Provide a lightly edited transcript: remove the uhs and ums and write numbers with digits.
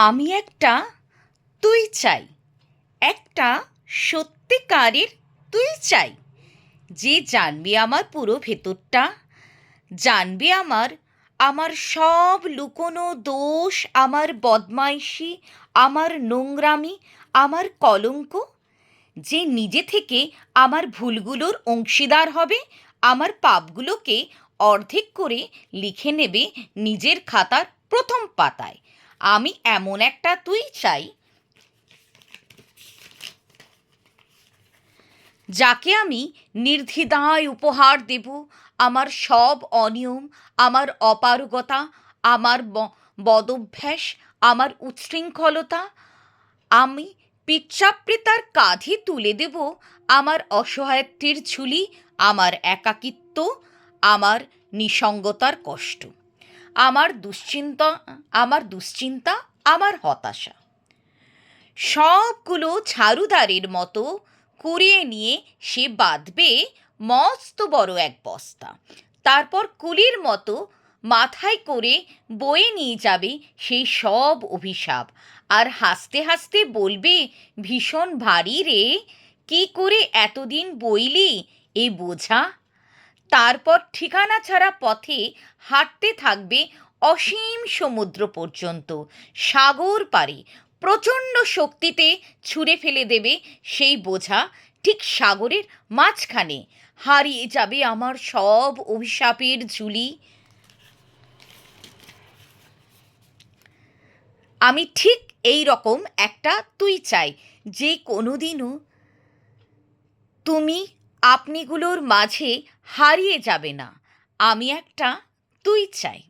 আমি একটা তুই চাই, একটা সত্যিকারের তুই চাই, যে জানবি আমার পুরো ভেতরটা, জানবি আমার আমার সব লুকোনো দোষ, আমার বদমাইশি, আমার নোংরামি, আমার কলঙ্ক, যে নিজে থেকে আমার ভুলগুলোর অংশীদার হবে, আমার পাপগুলোকে অর্ধেক করে লিখে নেবে নিজের খাতার প্রথম পাতায়। আমি এমন একটা তুই চাই, যাকে আমি নির্দ্বিধায় উপহার দেব আমার সব অনিয়ম, আমার অপারগতা, আমার বদভ্যাস, আমার উচ্ছৃঙ্খলতা। আমি পিচ্চাপড়ে তার কাঁধে তুলে দেব আমার অসহায়ত্বের ঝুলি, আমার একাকিত্ব, আমার নিসঙ্গতার কষ্ট, আমার দুশ্চিন্তা, আমার হতাশা। সবগুলো ঝাড়ুদারের মতো কুড়িয়ে নিয়ে সে বাঁধবে মস্ত বড় এক বস্তা। তারপর কুলির মতো মাথায় করে বয়ে নিয়ে যাবে সেই সব অভিশাপ, আর হাসতে হাসতে বলবে, ভীষণ ভারী রে, কি করে এতদিন বইলি এ বোঝা। তারপর ঠিকানা ছাড়া পথে হাঁটতে থাকবে অসীম সমুদ্র পর্যন্ত, সাগর পাড়ে প্রচণ্ড শক্তিতে ছুঁড়ে ফেলে দেবে সেই বোঝা, ঠিক সাগরের মাঝখানে হারিয়ে যাবে আমার সব অভিশাপের ঝুলি। আমি ঠিক এই রকম একটা তুই চাই, যে কোনোদিনও তুমি আপনিগুলোর মাঝে হারিয়ে যাবে না। আমি একটা তুই চাই।